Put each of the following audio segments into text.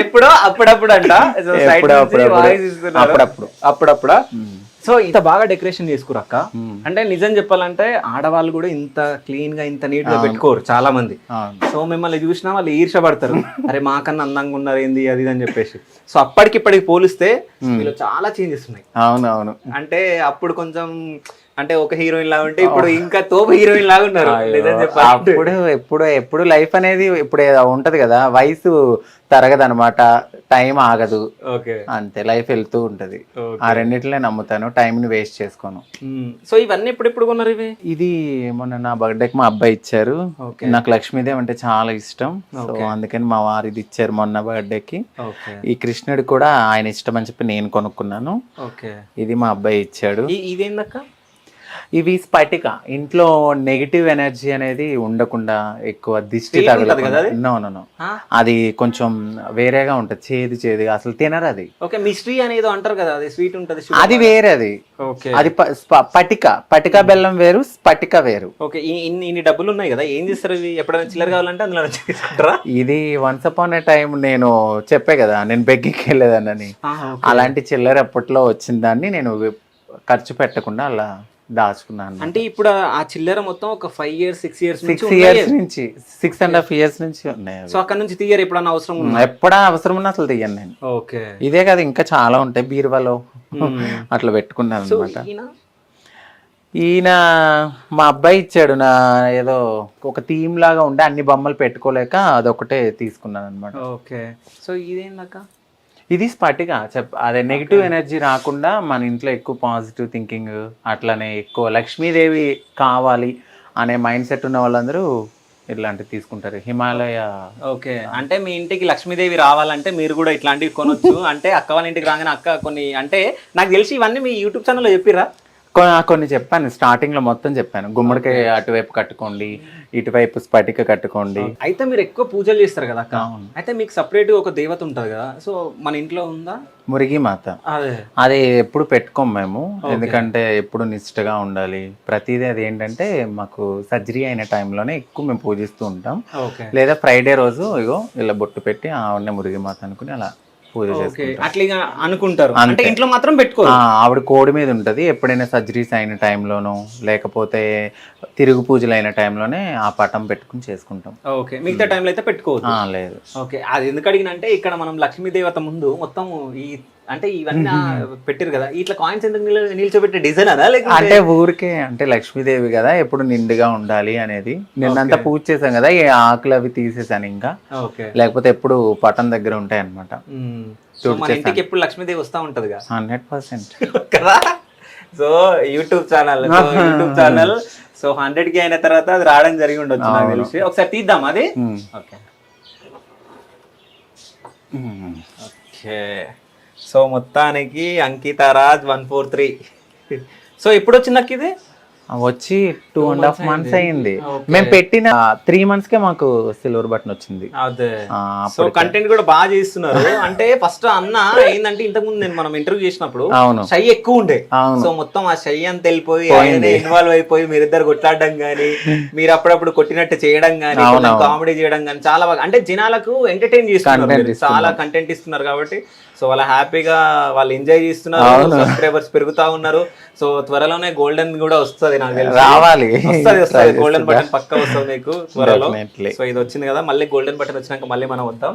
ఎప్పుడో అప్పుడప్పుడు అంట. సో సైడ్ నుంచి వాయిస్ ఇస్తున్నారు అప్పుడప్పుడా. సో ఇంత బాగా డెకరేషన్ చేసుకురు అక్క. అంటే నిజం చెప్పాలంటే ఆడవాళ్ళు కూడా ఇంత క్లీన్ గా ఇంత నీట్ గా పెట్టుకోరు చాలా మంది. సో మిమ్మల్ని చూసినా వాళ్ళు ఈర్షపడతారు, అరే మాకన్నా అందంగా ఉన్నారు ఏంది అది ఇది అని చెప్పేసి. సో అప్పటికిప్పటికి పోలిస్తే మీలో చాలా చేంజెస్ ఉన్నాయి. అవునవును. అంటే అప్పుడు కొంచెం అంటే ఒక హీరోయిన్ లాగా ఉంటే ఇప్పుడు ఇంకా తోపు హీరోయిన్ లాగా ఉన్నారు. అప్పుడు ఎప్పుడు లైఫ్ అనేది ఇప్పుడు ఉంటది కదా, వయసు తరగదనమాట, టైం ఆగదు, అంతే లైఫ్ వెళ్తూ ఉంటది. ఆ రెండిట్లే నమ్ముతాను, టైం ని వేస్ట్ చేసుకోను. సో ఇవన్నీ ఎప్పుడు కొన్నారు ఇవి? ఇది మొన్న నా బర్త్డేకి మా అబ్బాయి ఇచ్చారు. నాకు లక్ష్మీదేవి అంటే చాలా ఇష్టం, సో అందుకని మా వారు ఇది ఇచ్చారు మొన్న బర్త్డేకి. ఈ కృష్ణుడు కూడా ఆయన ఇష్టం అని చెప్పి నేను కొనుక్కున్నాను. ఇది మా అబ్బాయి ఇచ్చాడు. ఇదేందక్క? ఇవి స్ఫటిక, ఇంట్లో నెగిటివ్ ఎనర్జీ అనేది ఉండకుండా, ఎక్కువ దిష్టి తగలకుండా. నో అది కొంచెం వేరేగా ఉంటది, చేదుగా అసలు తినరు అది. ఓకే, మిస్ట్రీ అనేది అంటారు కదా, అది స్వీట్ ఉంటది, అది వేరే. అది పటిక బెల్లం వేరు, స్ఫటిక వేరు. ఓకే, ఇన్ని డబ్బులు ఉన్నాయి కదా, ఏం చేస్తారు ఇవి? ఎప్పుడైనా చిల్లర కావాలంటే అందులో తీసుకుంటారా? ఇది వన్స్ అపాన్ ఏ టైం నేను చెప్పే కదా, నేను బెగ్గికి వెళ్ళేదాన్ని. అలాంటి చిల్లర అప్పట్లో వచ్చిన దాన్ని నేను ఖర్చు పెట్టకుండా అలా దాచుకున్నాను. అంటే ఇప్పుడు ఆ చిల్లర మొత్తం ఒక 5 years 6 years నుంచి 6.5 years నుంచి ఉన్నాయి. సో అక్కడ నుంచి తీయరు ఎప్పుడన్నా అవసరం? ఎప్పుడా అవసరం ఉన్నా అసలు తీయను నేను. ఓకే, ఇదే కదా, ఇంకా చాలా ఉంటాయి బీరువాలో అట్లా పెట్టుకున్నాను అనమాట. ఈయన మా అబ్బాయి ఇచ్చాడు, నా ఏదో ఒక థీమ్ లాగా ఉండే, అన్ని బొమ్మలు పెట్టుకోలేక అదొకటే తీసుకున్నాను అనమాట. ఓకే, సో ఇదేందక్క? ఇది స్ఫటిక అదే నెగిటివ్ ఎనర్జీ రాకుండా మన ఇంట్లో ఎక్కువ పాజిటివ్ థింకింగ్, అట్లనే ఎక్కువ లక్ష్మీదేవి కావాలి అనే మైండ్ సెట్ ఉన్న వాళ్ళందరూ ఇట్లాంటివి తీసుకుంటారు. హిమాలయ. ఓకే, అంటే మీ ఇంటికి లక్ష్మీదేవి రావాలంటే మీరు కూడా ఇట్లాంటివి కొనొచ్చు. అంటే అక్క వాళ్ళ ఇంటికి రాగానే అక్క కొన్ని, అంటే నాకు తెలిసి ఇవన్నీ మీ యూట్యూబ్ ఛానల్లో చెప్పిరా? కొన్ని చెప్పాను, స్టార్టింగ్ లో మొత్తం చెప్పాను. గుమ్మడికాయ అటువైపు కట్టుకోండి, ఇటువైపు స్ఫటిక కట్టుకోండి. అయితే మీరు ఎక్కువ పూజలు చేస్తారు కదా అక్క, అయితే మీకు సపరేట్ గా ఒక దేవత ఉంటది కదా, సో మన ఇంట్లో ఉందా? మురిగి మాత. అది ఎప్పుడు పెట్టుకోం మేము, ఎందుకంటే ఎప్పుడు నిష్ఠగా ఉండాలి ప్రతిదీ. అది ఏంటంటే మాకు సర్జరీ అయిన టైంలోనే ఎక్కువ మేము పూజిస్తూ ఉంటాం, లేదా ఫ్రైడే రోజు ఇగో ఇలా బొట్టు పెట్టి ఆవిడనే మురిగి మాత అనుకుని అలా పూజ అట్లా అనుకుంటారు. అంటే ఇంట్లో మాత్రం పెట్టుకోరు. ఆవిడ కోడి మీద ఉంటది. ఎప్పుడైనా సర్జరీస్ అయిన టైంలోనూ లేకపోతే తిరుగు పూజలు అయిన టైంలోనే ఆ పటం పెట్టుకుని చేసుకుంటాం. ఓకే, మిగతా టైంలో అయితే పెట్టుకోవచ్చు? లేదు. ఓకే, అది ఎందుకు అడిగినంటే ఇక్కడ మనం లక్ష్మీ దేవత ముందు మొత్తం ఈ అంటే ఇవన్నీ పెట్టారు కదా, ఇట్లా కాయిన్స్ ఎందుకు నిల్చోబెట్టే డిజైన్ అదా? అంటే ఊరికే, అంటే లక్ష్మీదేవి కదా ఎప్పుడు నిండుగా ఉండాలి అనేది. నిన్నంతా పూజ చేసాం కదా, ఈ ఆకులు అవి తీసేసాను ఇంకా, లేకపోతే ఎప్పుడు పటం దగ్గర ఉంటాయి అనమాట. మన ఇంటికి ఎప్పుడు లక్ష్మీదేవి వస్తా ఉంటది 100% కదా. So YouTube channel so 100K అయిన తర్వాత అది రావడం జరిగి ఉండొచ్చు నాకు తెలిసి. ఒకసారి తీద్దాం అది. ఓకే, సో మొత్తానికి అంకితారాజ్ 143. సో ఎప్పుడు వచ్చింది నాకు ఇది? వచ్చి 2.5 months అయింది. మేము పెట్టిన 3 months కే మాకు సిల్వర్ బటన్ వచ్చింది. అదే, సో కంటెంట్ కూడా బాగా చేస్తున్నారు. అంటే ఫస్ట్ అన్న ఏంటంటే ఇంతకు ముందు మనం ఇంటర్వ్యూ చేసినప్పుడు షై ఎక్కువ ఉండే, సో మొత్తం ఆ షై అంతా వెళ్ళిపోయి ఇన్వాల్వ్ అయిపోయి మీరిద్దరు కొట్లాడడం గానీ, మీరు అప్పుడప్పుడు కొట్టినట్టు చేయడం గానీ, కామెడీ చేయడం గానీ చాలా బాగా, అంటే జనాలకు ఎంటర్టైన్ చేస్తున్నారు, చాలా కంటెంట్ ఇస్తున్నారు కాబట్టి సో వాళ్ళ హ్యాపీగా వాళ్ళు ఎంజాయ్ చేస్తున్నారు, సబ్స్క్రైబర్స్ పెరుగుతా ఉన్నారు. సో త్వరలోనే గోల్డెన్ కూడా వస్తుంది, నాకు తెలిసి రావాలి, వస్తుంది గోల్డెన్ బటన్ పక్కా వస్తుంది మీకు త్వరలో. సో ఇది వచ్చింది కదా, మళ్ళీ గోల్డెన్ బటన్ వచ్చినాక మళ్ళీ మనం వద్దాం.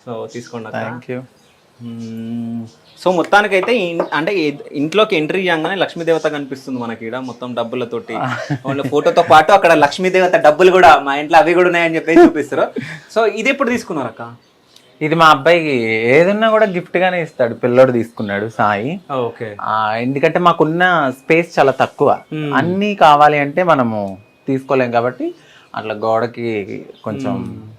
సో తీసుకోండి. Thank you. సో మొత్తానికైతే అంటే ఇంట్లోకి ఎంట్రీ చేయగానే లక్ష్మీదేవత కనిపిస్తుంది మనకి ఇక్కడ మొత్తం డబ్బులతోటి. ఫోటోతో పాటు అక్కడ లక్ష్మీదేవత డబ్బులు కూడా మా ఇంట్లో అవి కూడా ఉన్నాయని చెప్పి చూపిస్తారు. సో ఇది ఎప్పుడు తీసుకున్నారు అక్క? ఇది మా అబ్బాయికి ఏదన్నా కూడా గిఫ్ట్ గానే ఇస్తాడు. పిల్లోడు తీసుకున్నాడు సాయి. ఎందుకంటే మాకున్న స్పేస్ చాలా తక్కువ, అన్ని కావాలి అంటే మనము తీసుకోలేం కాబట్టి అట్లా గోడకి కొంచెం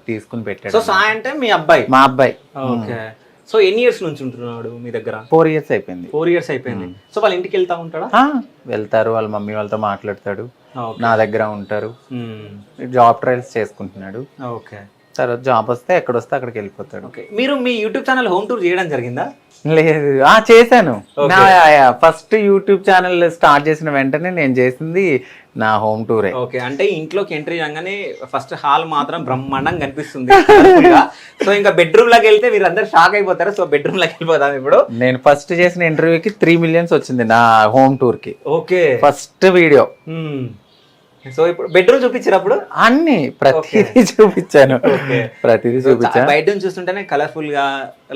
తీసుకుని పెట్టాడు. సో సాయి అంటే మీ అబ్బాయి? మా అబ్బాయి. ఓకే, సో ఎన్ని ఇయర్స్ నుంచి ఉంటున్నాడు మీ దగ్గర? 4 years అయిపోయింది. 4 years అయిపోయింది. సో వాళ్ళ ఇంటికి వెళ్తా ఉంటాడా? వెళ్తారు, వాళ్ళ మమ్మీ వాళ్ళతో మాట్లాడతాడు, నా దగ్గర ఉంటారు. జాబ్ ట్రయల్స్ చేసుకుంటున్నాడు. ఓకే, తర్వాత జాబ్ వస్తే ఎక్కడ వస్తే అక్కడికి వెళ్ళిపోతాడు. మీరు మీ యూట్యూబ్ ఛానల్ హోమ్ టూర్ చేయడం జరిగిందా? లేదు, చేశాను. నా ఫస్ట్ యూట్యూబ్ ఛానల్ స్టార్ట్ చేసిన వెంటనే నేను చేసింది నా హోమ్ టూరే. ఓకే, అంటే ఇంట్లోకి ఎంట్రీ చేయగానే ఫస్ట్ హాల్ మాత్రం బ్రహ్మాండంగా కనిపిస్తుంది. సో ఇంకా బెడ్రూమ్ లోకి వెళ్తే మీరు అందరు షాక్ అయిపోతారు. సో బెడ్రూమ్ లోకి వెళ్ళిపోతాం ఇప్పుడు. నేను ఫస్ట్ చేసిన ఇంటర్వ్యూకి 3 million వచ్చింది నా హోమ్ టూర్ కి. Okay, first video. సో ఇప్పుడు బెడ్రూమ్ చూపించినప్పుడు అన్ని ప్రతిదీ చూపించాను. ప్రతిదీ చూపించాను. బయట నుంచి చూస్తుంటేనే కలర్ఫుల్ గా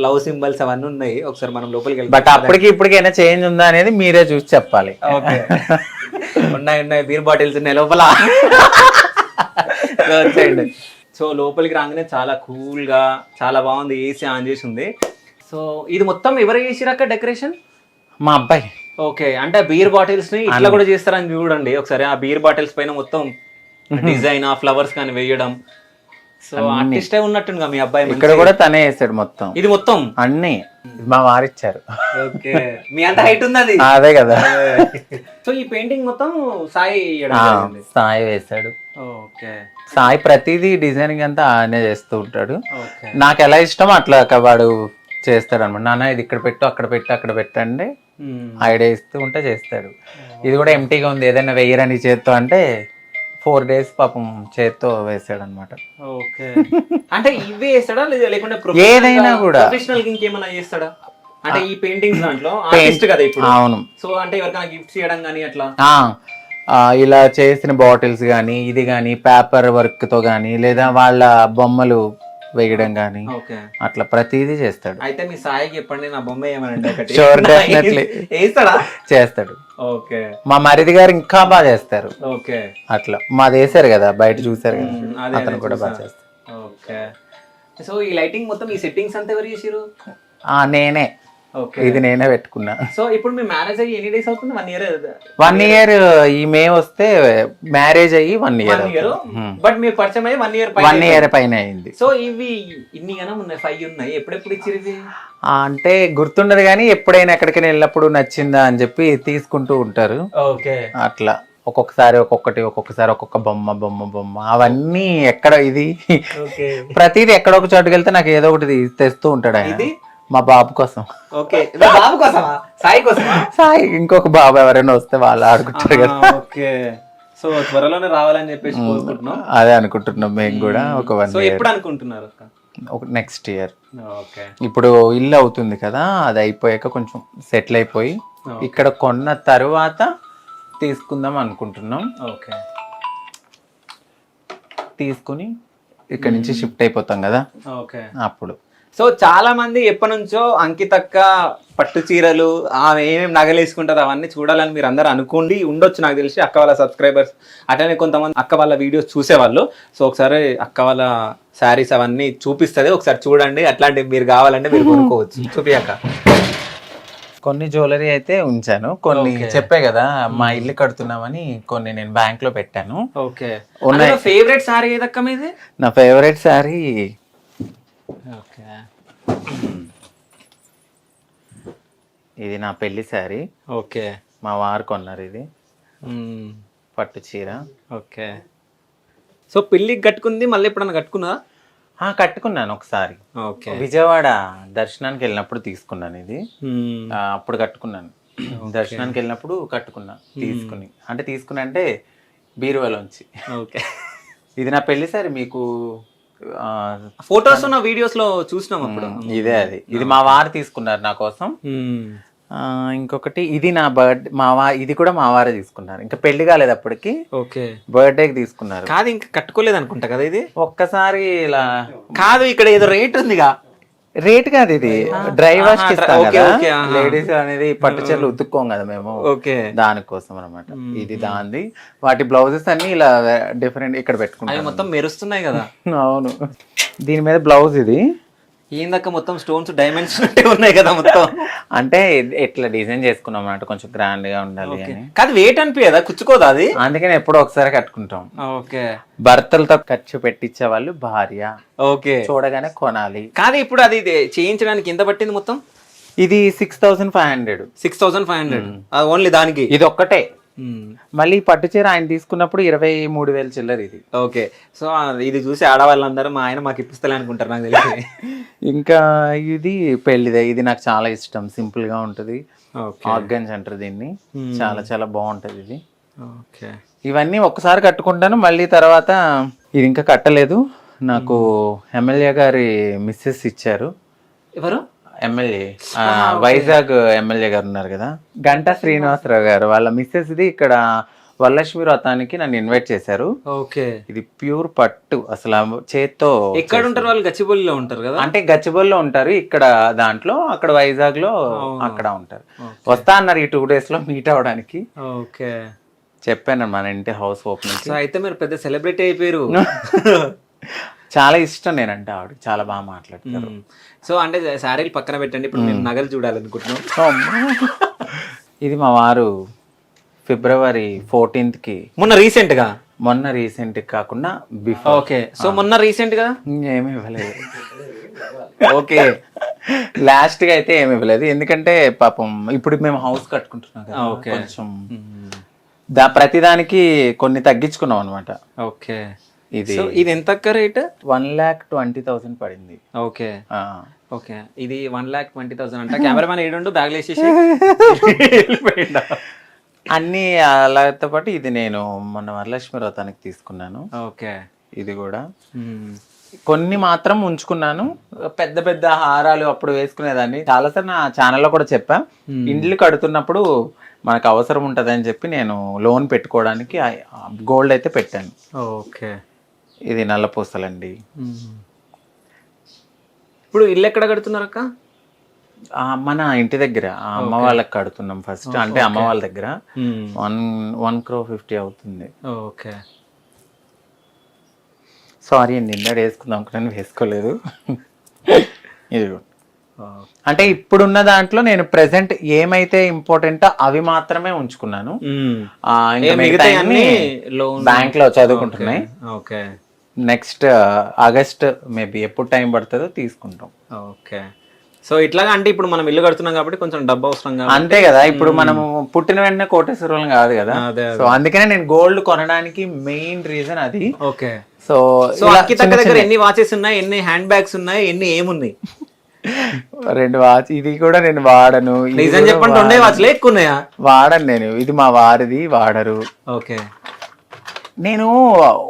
లవ్ సింబల్స్ అవన్నీ ఉన్నాయి. ఒకసారి మనం లోపలికి వెళ్ళి బట్ అప్పటికి ఇప్పటికైనా చేంజ్ ఉందా అనేది మీరే చూసి చెప్పాలి. ఓకే, ఉన్నాయి బీర్ బాటిల్స్ ఉన్నాయి లోపల. వచ్చేయండి. సో లోపలికి రాగానే చాలా కూల్ గా చాలా బాగుంది. ఏసీ ఆన్ చేసి ఉంది. సో ఇది మొత్తం ఎవరు చేసిరాక డెకరేషన్? మా అబ్బాయి. ఓకే, అంటే బీర్ బాటిల్స్ ని ఇట్లా కూడా చేస్తారని చూడండి ఒకసారి. ఆ బీర్ బాటిల్స్ పైన మొత్తం డిజైన్ ఆ ఫ్లవర్స్ కానీ వేయడం. సో ఆర్టిస్ట్ ఉన్నట్టుందిగా మీ అబ్బాయి. ఇక్కడ కూడా తనే వేసాడు మొత్తం. ఇది మొత్తం అన్ని మా వారిచ్చారు. ఓకే, మీ అంత హైట్ ఉంది అది. అదే కదా. సో ఈ పెయింటింగ్ మొత్తం సాయి సాయి వేసాడు. ఓకే, సాయి ప్రతిదీ డిజైనింగ్ అంతా ఆయనే చేస్తూ ఉంటాడు. నాకు ఎలా ఇష్టం అట్లా వాడు చేస్తాడు అనమాట. నాన్న ఇది ఇక్కడ పెట్టు అక్కడ పెట్టు అక్కడ పెట్టండి ఐడియా ఇస్తూ ఉంటే చేస్తాడు. ఇది కూడా ఎంటీగా ఉంది, ఏదైనా వెయ్యరని చేత్తో అంటే 4 days పాపం చేత్తో వేసాడు అనమాట. ఓకే, అంటే ఇవే వేస్తాడా లేకుంటే ఏదైనా కూడా ప్రొఫెషనల్ ఇంకేమైనా చేస్తాడా? అంటే ఈ పెయింటింగ్స్ దాంట్లో ఆర్టిస్ట్ కదా ఇప్పుడు. అవును. సో అంటే ఎవరికైనా గిఫ్ట్స్ చేయడం కానీ అట్లా ఇలా చేసిన బాటిల్స్ కానీ ఇది కానీ పేపర్ వర్క్ తో కానీ లేదా వాళ్ళ బొమ్మలు వేయడం కానీ అట్లా ప్రతిదీ చేస్తాడు. అయితే మీ సాయికి చెప్పండి నా బొమ్మ ఏమనంటే షూర్ డెఫినెట్లీ చేస్తాడు. ఓకే, మా మరిది గారు ఇంకా బాగా చేస్తారు. ఓకే, అట్లా మాది వేసారు కదా బయట చూసారు కదా, అతను కూడా బాగా చేస్తారు. ఓకే, సో ఈ లైటింగ్ మొత్తం ఈ సెట్టింగ్స్ అంతా ఎవరు చేసిరు? నేనే. ఇది నేనే పెట్టుకున్నా. సో ఇప్పుడు మీ మ్యారేజ్ అయ్యి ఎన్ని డేస్ అవుతుంది? 1 year. 1 year ఈ మే వస్తే మ్యారేజ్ అయ్యి 1 year. బట్ మీరు పరిచయం అయ్యి 1 year 1 year పైన అయింది. సో ఇవి ఇన్ని గనం ఉన్నాయి, 5 ఉన్నాయి. ఎప్పుడెప్పుడు ఇచ్చిరు ఇవి? అంటే గుర్తుండదు కానీ ఎప్పుడైనా ఎక్కడికైనా వెళ్ళినప్పుడు నచ్చిందా అని చెప్పి తీసుకుంటూ ఉంటారు. ఓకే, అట్లా ఒక్కొక్కసారి ఒక్కొక్కసారి ఒక్కొక్క బొమ్మ అవన్నీ ఎక్కడ ఇది ప్రతిదీ ఎక్కడ ఒక చోటుకి వెళ్తే నాకు ఏదో ఒకటి తెస్తూ ఉంటాడు ఆయన. మా బాబు కోసం. ఓకే, బాబు కోసమా? సాయి కోసమా? సాయి ఇంకొక బాబు ఎవరైనా వస్తే వాళ్ళు ఆడుకుంటారు కదా. ఓకే, సో త్వరలోనే రావాలని చెప్పేసి కోరుకుంటున్నాం. అదే అనుకుంటున్నాం మేము కూడా. ఒక 1 year. ఎప్పుడు అనుకుంటున్నారు? Next year. ఓకే, ఇప్పుడు ఇల్లు అవుతుంది కదా, అది అయిపోయాక కొంచెం సెటిల్ అయిపోయి ఇక్కడ కొన్న తర్వాత తీసుకుందాం అనుకుంటున్నాం. ఓకే, తీసుకుని ఇక్కడ నుంచి షిఫ్ట్ అయిపోతాం కదా. ఓకే, అప్పుడు. సో చాలా మంది ఎప్పటి నుంచో అంకితక్క పట్టు చీరలు ఆమె ఏమేమి నగలు వేసుకుంటారు అవన్నీ చూడాలని మీరు అందరూ అనుకోండి ఉండొచ్చు. నాకు తెలిసి అక్క వాళ్ళ సబ్స్క్రైబర్స్ అట్లనే కొంతమంది అక్క వాళ్ళ వీడియోస్ చూసేవాళ్ళు. సో ఒకసారి అక్క వాళ్ళ శారీస్ అవన్నీ చూపిస్తుంది, ఒకసారి చూడండి. అట్లాంటివి మీరు కావాలంటే మీరు కొనుక్కోవచ్చు. చూపియాక కొన్ని జ్యువెలరీ అయితే ఉంచాను, కొన్ని చెప్పే కదా మా ఇల్లు కడుతున్నామని కొన్ని నేను బ్యాంక్ లో పెట్టాను. ఓకే, ఫేవరెట్ శారీ ఏదక్క మీది? నా ఫేవరెట్ శారీ ఇది నా పెళ్లి శారీ. ఓకే, మా వారు కొన్నారు ఇది పట్టు చీర. ఓకే, సో పెళ్లికి కట్టుకుంది మళ్ళీ ఎప్పుడన్నా కట్టుకున్నా? కట్టుకున్నాను ఒకసారి. ఓకే, విజయవాడ దర్శనానికి వెళ్ళినప్పుడు తీసుకున్నాను ఇది. అప్పుడు కట్టుకున్నాను. దర్శనానికి వెళ్ళినప్పుడు కట్టుకున్నా తీసుకున్నా అంటే బీరువాలోంచి. ఓకే, ఇది నా పెళ్లి సారీ. మీకు ఫోటోస్ ఉన్న వీడియోస్ లో చూసినాం అప్పుడు. ఇదే అది. ఇది మా వారు తీసుకున్నారు నా కోసం. ఇంకొకటి ఇది నా బర్త్డే ఇది కూడా మా వారే తీసుకున్నారు. ఇంకా పెళ్లి కాలేదు అప్పటికి. ఓకే, బర్త్డేకి తీసుకున్నారు. కాదు ఇంకా కట్టుకోలేదు అనుకుంటా కదా ఇది. ఒక్కసారి ఇలా కాదు, ఇక్కడ ఏదో రేట్ ఉందిగా. రేట్ కాదు, ఇది డ్రై వాష్ లేడీస్ అనేది పట్టు చీరలు ఉతుక్కోం కదా మేము. ఓకే, దానికోసం అనమాట. ఇది దాంది. వాటి బ్లౌజెస్ అన్ని ఇలా డిఫరెంట్ ఇక్కడ పెట్టుకుంటాం. మొత్తం మెరుస్తున్నాయి కదా. అవును, దీని మీద బ్లౌజ్ ఇది ఏందక్క మొత్తం స్టోన్స్ డైమండ్స్ ఉన్నాయి కదా మొత్తం. అంటే ఎట్లా డిజైన్ చేసుకున్నాం అన్నట్టు, కొంచెం గ్రాండ్ గా ఉండాలి అని. కాదు వెయిట్ అనిపించదా, కుచ్చుకోదా అది? అందుకని ఎప్పుడో ఒకసారి కట్టుకుంటాం. ఓకే, భర్తలతో ఖర్చు పెట్టించే వాళ్ళు భార్య. ఓకే, చూడగానే కొనాలి. కాదు ఇప్పుడు అది చేయించడానికి ఎంత పట్టింది మొత్తం? ఇది 6500. 6500 ఓన్లీ దానికి? ఇది ఒక్కటే మళ్ళీ పట్టు చీర ఆయన తీసుకున్నప్పుడు 23,000 చిల్లర ఇది. ఓకే. సో ఇది చూసి ఆడవాళ్ళందరూ మా ఆయన మాకు ఇప్పిస్తలే అనుకుంటారు నాకు తెలిసి. ఇంకా ఇది పెళ్లిదే, ఇది నాకు చాలా ఇష్టం, సింపుల్ గా ఉంటది. ఆర్గన్స్ అంటారు దీన్ని, చాలా చాలా బాగుంటది ఇది. ఓకే. ఇవన్నీ ఒక్కసారి కట్టుకుంటాను, మళ్ళీ తర్వాత ఇది ఇంకా కట్టలేదు. నాకు ఎమ్మెల్యే గారి మిస్సెస్ ఇచ్చారు. ఎవరు? ఎమ్మెల్యే, వైజాగ్ ఎమ్మెల్యే గారు ఉన్నారు కదా, గంటా శ్రీనివాసరావు గారు, వాళ్ళ మిస్సెస్ ఇది ఇక్కడ వరలక్ష్మి వ్రతానికి నన్ను ఇన్వైట్ చేశారు. ఓకే. ఇది ప్యూర్ పట్టు, అసలు చేత్తో. ఎక్కడ ఉంటారు వాళ్ళు? గచ్చిబౌలిలో ఉంటారు కదా? అంటే గచ్చిబౌలిలో ఉంటారు, ఇక్కడ దాంట్లో, అక్కడ వైజాగ్ లో అక్కడ ఉంటారు. వస్తా అన్నారు ఈ 2 days లో మీట్ అవడానికి. ఓకే. చెప్పాను మన ఇంటి హౌస్ ఓపెనింగ్. సో అయితే మీరు పెద్ద సెలబ్రిటీ అయిపోయారు. చాలా ఇష్టం నేనంటే, ఆవిడ చాలా బాగా మాట్లాడతారు. సో అంటే శారీలు పక్కన పెట్టండి, ఇప్పుడు నేను నగలు చూడాలనుకుంటున్నాను. ఇది మా వారు February 14th కి, మొన్న రీసెంట్ కాకుండా బిఫోర్. ఓకే. సో మొన్న రీసెంట్ గా ఏమి ఇవ్వలేదు. ఓకే, లాస్ట్ గా అయితే ఏమి ఇవ్వలేదు, ఎందుకంటే పాపం ఇప్పుడు మేము హౌస్ కట్టుకుంటున్నాం కదా, కొంచెం ప్రతిదానికి కొన్ని తగ్గించుకున్నాం అనమాట. ఓకే. ఇది ఎంత రేట్? 1,20,000 పడింది. ఓకే. ఓకే. ఇది 1,20,000 అంట. కెమెరామెన్ ఏడుండు బ్యాగ్ వేసేసి అన్ని అలాతో పాటు ఇది నేను మొన్న వరలక్ష్మి వ్రతానికి తీసుకున్నాను. ఓకే. ఇది కూడా కొన్ని మాత్రం ఉంచుకున్నాను, పెద్ద పెద్ద హారాలు అప్పుడు వేసుకునేదాన్ని. చాలాసార్లు నా ఛానల్లో కూడా చెప్పా, ఇండ్లు కడుతున్నప్పుడు మనకు అవసరం ఉంటుంది అని చెప్పి నేను లోన్ పెట్టుకోవడానికి గోల్డ్ అయితే పెట్టాను. ఓకే. ఇది నల్లపూసలండి. ఇప్పుడు ఇల్లు ఎక్కడ కడుతున్నారు అక్క? మన ఇంటి దగ్గర అమ్మ వాళ్ళకి కడుతున్నాం ఫస్ట్, అంటే అమ్మ వాళ్ళ దగ్గర 1,50,00,000 అవుతుంది. ఓకే. సారీ అండి, నిన్న వేసుకుందాం అనుకున్నాను, వేసుకోలేదు. ఇది అంటే ఇప్పుడున్న దాంట్లో నేను ప్రెసెంట్ ఏమైతే ఇంపార్టెంట్ అవి మాత్రమే ఉంచుకున్నాను, బ్యాంక్ లో చదువుకుంటున్నాయి. ఓకే. నెక్స్ట్ ఆగస్ట్ మేబీ ఎప్పుడు టైం పడుతుందో తీసుకుంటాం. ఓకే. సో ఇట్లాగా అంటే ఇప్పుడు మనం ఇల్లు కడుతున్నాం కాబట్టి కొంచెం డబ్బు అవసరం, అంతే కదా. ఇప్పుడు మనము పుట్టిన వెంటనే కోటేశ్వరం కాదు కదా, సో అందుకనే నేను గోల్డ్ కొనడానికి మెయిన్ రీజన్ అది. ఓకే. సో అంకిత దగ్గర ఎన్ని వాచెస్ ఉన్నాయి, ఎన్ని హ్యాండ్ బ్యాగ్స్ ఉన్నాయి, ఎన్ని ఏమున్నాయి? 2 వాచ్. ఇది కూడా నేను వాడను. నిజం చెప్పండి, 2 వాచ్లు ఎక్కువ ఉన్నాయా? వాడను నేను, ఇది మా వారిది, వాడరు. ఓకే. నేను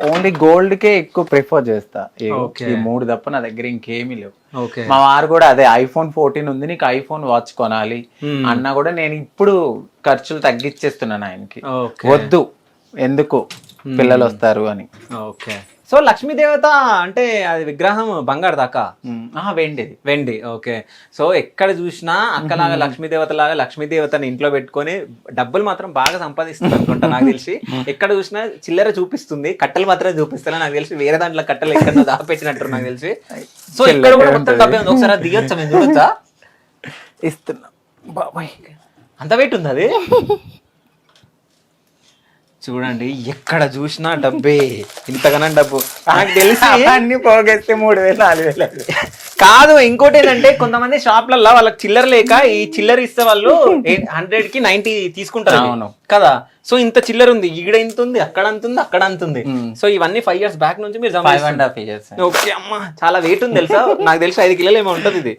ఓన్లీ గోల్డ్ కే ఎక్కువ ప్రిఫర్ చేస్తా. ఈ 3 తప్ప నా దగ్గర ఇంకేమీ లేవు. మా వారు కూడా అదే, iPhone 14 ఉంది, నీకు iPhone వాచ్ కొనాలి అన్నా కూడా నేను ఇప్పుడు ఖర్చులు తగ్గించేస్తున్నాను ఆయనకి. వద్దు, ఎందుకు, పిల్లలు వస్తారు అని. ఓకే. సో లక్ష్మీ దేవత అంటే అది విగ్రహం బంగారు దాకా? వెండి. ఓకే. సో ఎక్కడ చూసినా అక్కలాగా లక్ష్మీదేవత లాగా లక్ష్మీదేవతని ఇంట్లో పెట్టుకొని డబ్బులు మాత్రం బాగా సంపాదిస్తుంది అనుకుంటా నాకు తెలిసి. ఎక్కడ చూసినా చిల్లర చూపిస్తుంది, కట్టలు మాత్రమే చూపిస్తా నాకు తెలిసి, వేరే దాంట్లో కట్టలు ఎక్కడ దాపెట్టినట్టు నాకు తెలిసి. సో ఇక్కడ కూడా మొత్తం డబ్బే ఉంది. ఒకసారి దిగొచ్చా, మేము చూడొచ్చా? ఇస్తున్నా బాబాయ్, అంత వెయిట్ ఉంది అది. చూడండి, ఎక్కడ చూసినా డబ్బే, ఇంతగానం డబ్బు. నాకు తెలిసి అన్ని పోగేస్తే 3,000-4,000 కాదు. ఇంకోటి ఏంటంటే కొంతమంది షాప్లలో వాళ్ళకి చిల్లర లేక ఈ చిల్లర ఇస్తే వాళ్ళు 100కి 90 తీసుకుంటారు కదా. సో ఇంత చిల్లర ఉంది, ఈడ ఇంత ఉంది, అక్కడ అంత ఉంది, అక్కడ అంత ఉంది. సో ఇవన్నీ 5 years బ్యాక్ నుంచి మీరు 5.5 years. ఓకే అమ్మా, చాలా వెయిట్ ఉంది తెలుసా. నాకు తెలిసి 5 కిలోలు ఏమో ఉంటుంది ఇది.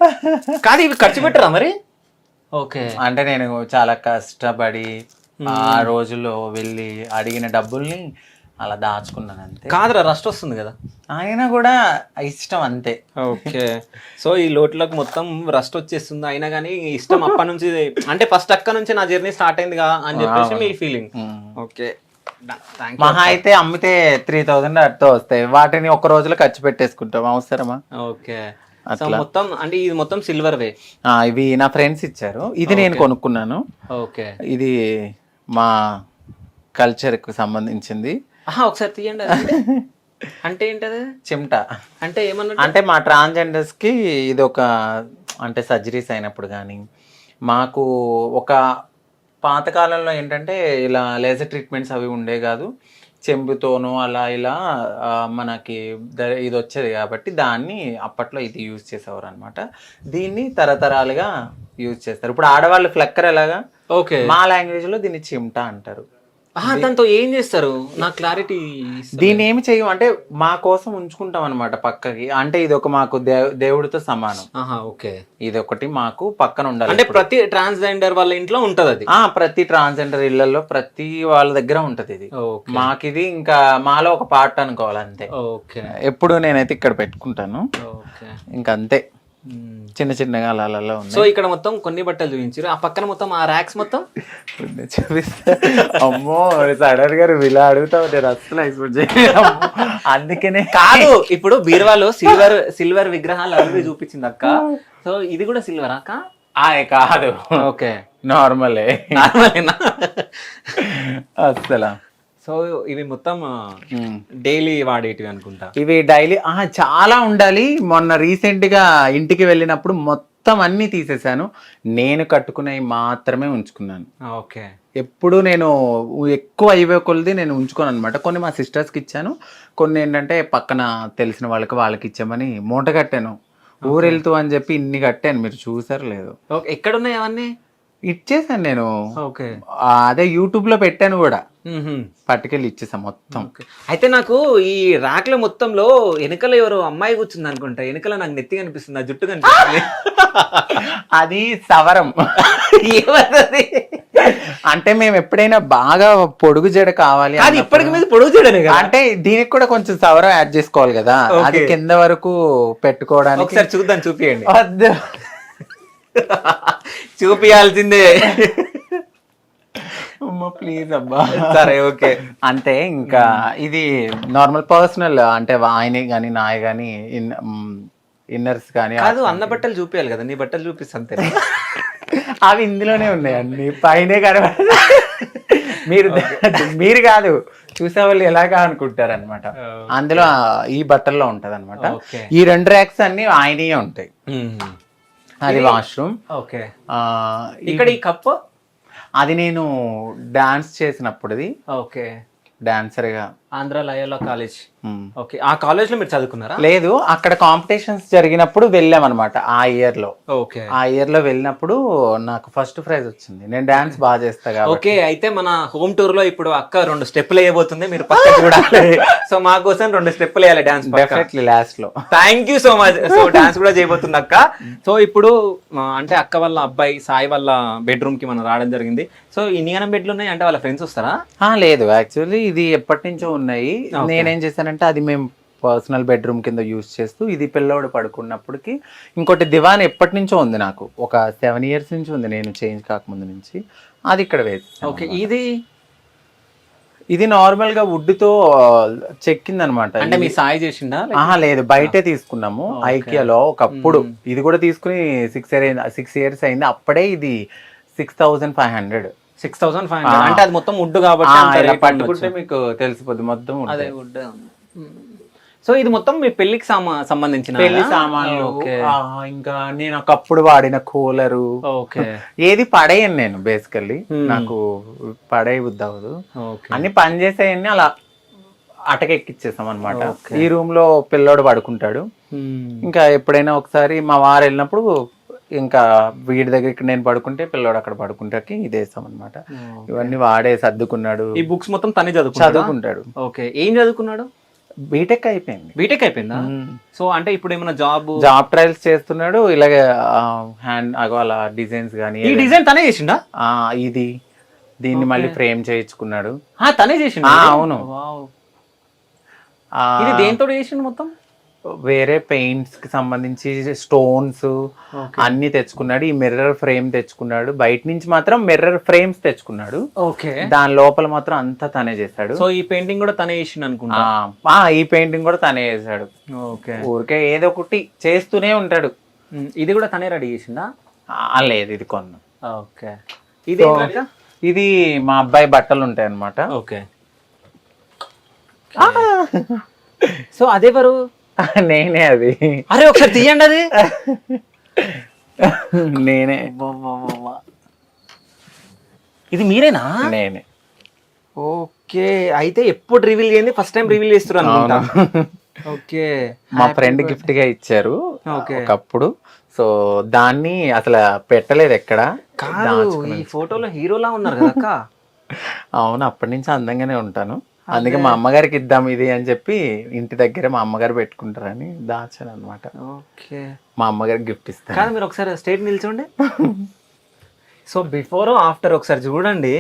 కాదు, ఇవి ఖర్చు పెట్టరా మరి? ఓకే. అంటే నేను చాలా కష్టపడి ఆ రోజుల్లో వెళ్ళి అడిగిన డబ్బుల్ని అలా దాచుకున్నాను అంతే. కాదురా, రస్ట్ వస్తుంది కదా. అయినా కూడా ఇష్టం అంతే. ఓకే. సో ఈ లోట్లకు మొత్తం రస్ట్ వచ్చేస్తుంది, అయినా కానీ ఇష్టం అప్పటి నుంచి. అంటే ఫస్ట్ అక్క నుంచి నా జర్నీ స్టార్ట్ అయిందిగా అని చెప్పేసి మీ ఫీలింగ్. ఓకే. మహా అయితే అమ్మితే 3,000 అట్తో వస్తాయి, వాటిని ఒక రోజులో ఖర్చు పెట్టేసుకుంటాం, అవసరమా? ఓకే. మొత్తం అంటే ఇది మొత్తం సిల్వర్ వే. ఇవి నా ఫ్రెండ్స్ ఇచ్చారు, ఇది నేను కొనుక్కున్నాను. ఓకే. ఇది మా కల్చర్ కు సంబంధించింది. ఒకసారి తీయండి. అంటే ఏంటది? చిమ్టా. అంటే ఏమన్నా అంటే మా ట్రాన్స్జెండర్స్ కి ఇది ఒక, అంటే సర్జరీస్ అయినప్పుడు కానీ, మాకు ఒక పాతకాలంలో ఏంటంటే ఇలా లేజర్ ట్రీట్మెంట్స్ అవి ఉండే కాదు, చెంబుతోనూ అలా ఇలా మనకి ఇది వచ్చేది కాబట్టి దాన్ని అప్పట్లో ఇది యూజ్ చేసేవారు అనమాట. దీన్ని తరతరాలుగా యూజ్ చేస్తారు. ఇప్పుడు ఆడవాళ్ళు ఫ్లక్కర్ ఎలాగా, ఓకే, మా లాంగ్వేజ్ లో దీన్ని చిమ్టా అంటారు. దాంతో ఏం చేస్తారు నాకు క్లారిటీ. దీన్ని ఏమి చెయ్యం అంటే మా కోసం ఉంచుకుంటాం అనమాట పక్కకి. అంటే ఇది ఒక మాకు దేవుడితో సమానం. ఓకే, ఇది ఒకటి మాకు పక్కన ఉండాలి. అంటే ప్రతి ట్రాన్స్జెండర్ వాళ్ళ ఇంట్లో ఉంటది అది. ప్రతి ట్రాన్స్జెండర్ ఇళ్లలో ప్రతి వాళ్ళ దగ్గర ఉంటది ఇది. మాకిది ఇంకా మాలో ఒక పార్ట్ అనుకోవాలి అంతే. ఓకే, ఎప్పుడు నేనైతే ఇక్కడ పెట్టుకుంటాను. ఇంకా అంతే, చిన్న చిన్నగా అలా ఉన్నాయి. సో ఇక్కడ మొత్తం కొన్ని బట్టలు చూపించారు, ఆ పక్కన మొత్తం ఆ ర్యాక్స్ మొత్తం చూపిస్తా. అమ్మో సడన్ గారు ఇలా అడుగుతావు, నేను అసలు ఎక్స్పెక్ట్ చేయను. అందుకనే కాదు, ఇప్పుడు బీరువాలో సిల్వర్ విగ్రహాలు అవి చూపించింది అక్క. సో ఇది కూడా సిల్వర్ అక్క? కాదు, ఓకే, నార్మలే. అసలు సో ఇవి మొత్తం డైలీ వాడేటివి అనుకుంటా. ఇవి డైలీ చాలా ఉండాలి. మొన్న రీసెంట్ గా ఇంటికి వెళ్ళినప్పుడు మొత్తం అన్ని తీసేసాను. నేను కట్టుకునేవి మాత్రమే ఉంచుకున్నాను. ఓకే, ఎప్పుడు నేను ఎక్కువ అయ్యే కొలది నేను ఉంచుకోను అనమాట. కొన్ని మా సిస్టర్స్కి ఇచ్చాను, కొన్ని ఏంటంటే పక్కన తెలిసిన వాళ్ళకి ఇచ్చామని మూట కట్టాను. ఊరు వెళ్తూ అని చెప్పి ఇన్ని కట్టాను, మీరు చూసారు లేదు. ఎక్కడున్నాయి అవన్నీ? ఇచ్చేసాను నేను. ఓకే, అదే యూట్యూబ్ లో పెట్టాను కూడా, పట్టుకెళ్ళి ఇచ్చేసాం మొత్తం. అయితే నాకు ఈ ర్యాక్ లో మొత్తంలో వెనకల ఎవరో అమ్మాయి కూర్చుంది అనుకుంటా. వెనకల నాకు నెత్తి కనిపిస్తుంది, ఆ జుట్టు కనిపిస్తుంది. అది సవరం. అంటే మేము ఎప్పుడైనా బాగా పొడుగు జడ కావాలి, ఇప్పటికి మీద పొడుగు జడనే కదా, అంటే దీనికి కూడా కొంచెం సవరం యాడ్ చేసుకోవాలి కదా. అది కింద వరకు పెట్టుకోవడానికి. ఒకసారి చూద్దాం, చూపియండి. వద్దు, చూపియాల్సిందే. ప్లీజ్ అబ్బా. సరే, ఓకే, అంతే. ఇంకా ఇది నార్మల్ పర్సనల్, అంటే ఆయన కానీ నాయ కానీ ఇన్నర్స్ కానీ. కాదు, అన్న బట్టలు చూపించాలి కదా, నీ బట్టలు చూపిస్తే అవి ఇందులోనే ఉన్నాయి అన్ని, పైనే కనబడ. మీరు కాదు, చూసే వాళ్ళు ఎలాగా అనుకుంటారు అనమాట. అందులో ఈ బట్టల్లో ఉంటది అనమాట. ఈ 2 ర్యాక్స్ అన్ని ఆయనయే ఉంటాయి. అది వాష్రూమ్. ఓకే, ఇక్కడ ఈ కప్ అది నేను డాన్స్ చేసినప్పుడుది. ఓకే, డాన్సర్ గా ఆంధ్ర లయోలా కాలేజ్. ఓకే, ఆ కాలేజ్ లో మీరు చదువుకున్నారా? లేదు, అక్కడ కాంపిటీషన్స్ జరిగినప్పుడు వెళ్ళాం అనమాట ఆ ఇయర్ లో. ఓకే, ఆ ఇయర్ లో వెళ్ళినప్పుడు నాకు ఫస్ట్ ప్రైజ్ వచ్చింది. నేను డాన్స్ బాగా చేస్తా కాబట్టి. ఓకే, అయితే మన హోమ్ టూర్ లో ఇప్పుడు అక్క 2 స్టెప్పులు వేయబోతుంది, మీరు పక్కన చూడాలి. సో మా కోసం 2 స్టెప్పులు వేయాలి డాన్స్, డెఫినెట్లీ లాస్ట్ లో. Thank you so much. So dance కూడా చేయబోతుంది అక్క. సో ఇప్పుడు అంటే అక్క వాళ్ళ అబ్బాయి సాయి వాళ్ళ బెడ్రూమ్ కి మనం రావడం జరిగింది. సో ఇన్ని గనం బెడ్లు ఉన్నాయి అంటే వాళ్ళ ఫ్రెండ్స్ వస్తారా? లేదు, యాక్చువల్లీ ఇది ఎప్పటి నుంచో ఉన్నాయి. నేనేం చేశానంటే అది మేము పర్సనల్ బెడ్రూమ్ కింద యూజ్ చేస్తూ, ఇది పిల్లోడు పడుకున్నప్పటికి. ఇంకోటి దివాన్ ఎప్పటి నుంచో ఉంది, నాకు ఒక 7 years నుంచి ఉంది, నేను చేంజ్ కాకముందు నుంచి. అది ఇక్కడ వేసి. ఓకే, ఇది నార్మల్ గా వుడ్ తో చెక్కింది అనమాట. అంటే మీ సాయి చేసిందా? లేదు, బయటే తీసుకున్నాము ఐకియాలో ఒకప్పుడు. ఇది కూడా తీసుకుని 6 years అయింది. అప్పుడే ఇది 6,500. 6,500 అంటే అది మొత్తం వుడ్ కాబట్టి పట్టుకుంటే మీకు తెలిసిపోద్ది మొత్తం వుడ్. సో ఇది మొత్తం మీ పెళ్లికి సంబంధించిన పెళ్లి సామాన్లు. ఇంకా నేను ఒకప్పుడు వాడిన కూలరు. ఏది పడేయను నేను, బేసికల్లీ నాకు పడేయ బుద్ధి అవ్వదు. అన్ని పని చేసేయన్ని అలా అటకెక్కిచ్చేసాం అనమాట. ఈ రూమ్ లో పిల్లోడు పడుకుంటాడు. ఇంకా ఎప్పుడైనా ఒకసారి మా వారు వెళ్ళినప్పుడు ఇంకా వీడి దగ్గర ఇక్కడ నేను పడుకుంటే పిల్లోడు అక్కడ పడుకుంటాకి ఇదేస్తాం అనమాట. ఇవన్నీ వాడే సర్దుకున్నాడు. ఈ బుక్స్ మొత్తం తనే చదువుకుంటాడు. ఓకే, ఏం చదువుకున్నాడు? బీటెక్ అయిపోయింది. బీటెక్ అయిపోయిందా? సో అంటే ఇప్పుడు ఏమైనా జాబ్ ట్రయల్స్ చేస్తున్నాడు. ఇలాగే హ్యాండ్ అలా డిజైన్స్ కానీ. ఈ డిజైన్ తనే చేసిండా? దీన్ని మళ్ళీ ఫ్రేమ్ చేయించుకున్నాడు. తనే చేసిండా? అవును. ఇది దేంతో చేసిండు మొత్తం? వేరే పెయింట్స్ కి సంబంధించి స్టోన్స్ అన్ని తెచ్చుకున్నాడు. ఈ మిర్రర్ ఫ్రేమ్ తెచ్చుకున్నాడు. బయట నుంచి మాత్రం మిర్రర్ ఫ్రేమ్స్ తెచ్చుకున్నాడు. ఓకే, దాని లోపల మాత్రం అంతా తనే చేశాడు. సో ఈ పెయింటింగ్ కూడా తనే చేసిండు అనుకుంటా. ఈ పెయింటింగ్ కూడా తనే చేశాడు. ఓకే, ఊరికే ఏదో ఒకటి చేస్తూనే ఉంటాడు. ఇది కూడా తనే రెడీ చేసిందా? లేదు, ఇది కొన్నా. ఓకే, ఇది మా అబ్బాయి బట్టలు ఉంటాయి అన్నమాట. ఓకే, సో అదెవరు? నేనే. అది అరే ఒకసారి తీయండి, అది నేనే. ఇది మీరేనా? నేనే. ఓకే, అయితే ఎప్పుడు రివీల్ చేయండి, ఫస్ట్ టైం రివీల్ చేస్తారు అనుకుంటా. ఓకే, మా ఫ్రెండ్ గిఫ్ట్ గా ఇచ్చారు ఒకప్పుడు. సో దాన్ని అసలు పెట్టలేదు ఎక్కడ. ఈ ఫోటోలో హీరోలా ఉన్నారు కదా అక్క. అవును, అప్పటి నుంచి అందంగానే ఉంటాను. అందుకే మా అమ్మగారికి ఇద్దాం ఇది అని చెప్పి ఇంటి దగ్గర మా అమ్మగారు పెట్టుకుంటారని దాచాను అనమాట. ఓకే, మా అమ్మగారికి గిఫ్ట్ ఇస్తాను. కానీ మీరు ఒకసారి స్టేట్ నిల్చోండి. సో బిఫోర్ ఆఫ్టర్ ఒకసారి చూడండి.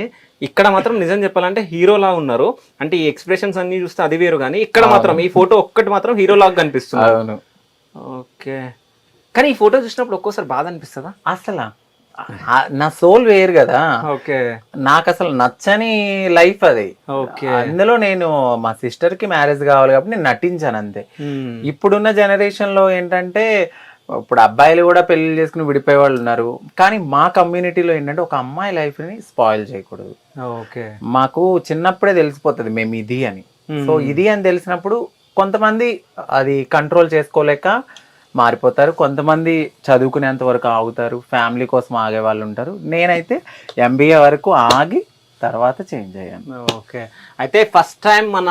ఇక్కడ మాత్రం నిజం చెప్పాలంటే హీరోలా ఉన్నారు. అంటే ఈ ఎక్స్ప్రెషన్స్ అన్ని చూస్తే అది వేరు, కానీ ఇక్కడ మాత్రం ఈ ఫోటో ఒక్కటి మాత్రం హీరోలాగా కనిపిస్తుంది. అవును. ఓకే, కానీ ఈ ఫోటో చూసినప్పుడు ఒక్కోసారి బాధ అనిపిస్తుందా? అసలు నా సోల్ వేరు కదా. ఓకే, నాకు అసలు నచ్చని లైఫ్ అది. ఓకే, అందులో నేను మా సిస్టర్ కి మ్యారేజ్ కావాలి కాబట్టి నేను నటించాను అంతే. ఇప్పుడున్న జనరేషన్ లో ఏంటంటే ఇప్పుడు అబ్బాయిలు కూడా పెళ్లి చేసుకుని విడిపోయే వాళ్ళు ఉన్నారు. కానీ మా కమ్యూనిటీలో ఏంటంటే ఒక అమ్మాయి లైఫ్ ని స్పాయిల్ చేయకూడదు. ఓకే, మాకు చిన్నప్పుడే తెలిసిపోతుంది మేము ఇది అని. సో ఇది అని తెలిసినప్పుడు కొంతమంది అది కంట్రోల్ చేసుకోలేక మారిపోతారు, కొంతమంది చదువుకునేంత వరకు ఆగుతారు, ఫ్యామిలీ కోసం ఆగే వాళ్ళు ఉంటారు. నేనైతే MBA వరకు ఆగి తర్వాత చేంజ్ అయ్యాను. ఓకే, అయితే ఫస్ట్ టైం మన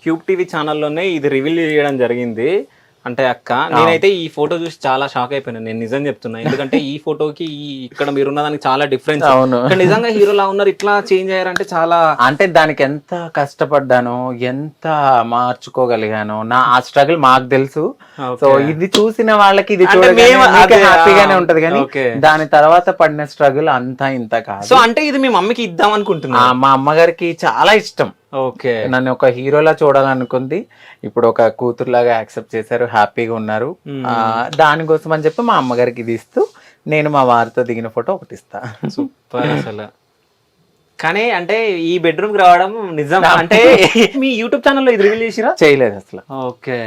క్యూబ్ టీవీ ఛానల్లోనే ఇది రివీల్ చేయడం జరిగింది. అంటే అక్క, నేనైతే ఈ ఫోటో చూసి చాలా షాక్ అయిపోయాను. నేను నిజం చెప్తున్నా, ఎందుకంటే ఈ ఫోటోకి ఇక్కడ మీరున్న దానికి చాలా డిఫరెన్స్. అవును, నిజంగా హీరోలా ఉన్నారు, ఇట్లా చేంజ్ అయ్యారంటే చాలా. అంటే దానికి ఎంత కష్టపడ్డాను, ఎంత మార్చుకోగలిగాను, ఆ స్ట్రగుల్ మాకు తెలుసు. సో ఇది చూసిన వాళ్ళకి ఇది హ్యాపీగానే ఉంటది, కానీ దాని తర్వాత పడిన స్ట్రగుల్ అంతా ఇంత కాదు. సో అంటే ఇది మీ మమ్మీకి ఇద్దాం అనుకుంటున్నా. మా అమ్మగారికి చాలా ఇష్టం. ఓకే, నన్ను ఒక హీరోలా చూడాలనుకుంది. ఇప్పుడు ఒక కూతురులాగా యాక్సెప్ట్ చేశారు, హ్యాపీగా ఉన్నారు. దానికోసం అని చెప్పి మా అమ్మగారికి ఇది ఇస్తూ నేను మా వారితో దిగిన ఫోటో ఒకటి ఇస్తా. సూపర్ అసలు. కానీ అంటే ఈ బెడ్రూమ్ కి రావడం నిజం. అంటే మీ యూట్యూబ్ ఛానల్లో ఇది రివీల్ చేసిరా? చేయలేదు అసలు. ఓకే,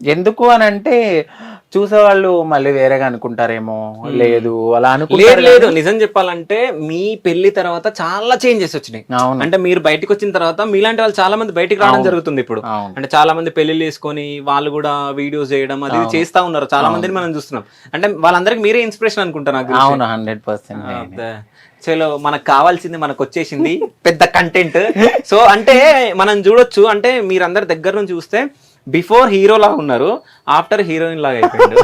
ఎందుకు అని అంటే చూసేవాళ్ళు మళ్ళీ వేరేగా అనుకుంటారేమో. లేదు అలా అనుకుంటారు. లేదు, నిజం చెప్పాలంటే మీ పెళ్లి తర్వాత చాలా చేంజెస్ వచ్చినాయి. అంటే మీరు బయటకు వచ్చిన తర్వాత మీలాంటి వాళ్ళు చాలా మంది బయటకు రావడం జరుగుతుంది ఇప్పుడు. అంటే చాలా మంది పెళ్లిళ్ళు చేసుకొని వాళ్ళు కూడా వీడియోస్ చేయడం అది చేస్తా ఉన్నారు. చాలా మందిని మనం చూస్తున్నాం. అంటే వాళ్ళందరికి మీరే ఇన్స్పిరేషన్ అనుకుంటారు నాకు. అవును, 100%. చలో, మనకు కావాల్సింది మనకు వచ్చేసింది, పెద్ద కంటెంట్. సో అంటే మనం చూడొచ్చు, అంటే మీరందరి దగ్గర నుంచి చూస్తే బిఫోర్ హీరో లాగా ఉన్నారు, ఆఫ్టర్ హీరోయిన్ లాగా అయిపోయింది.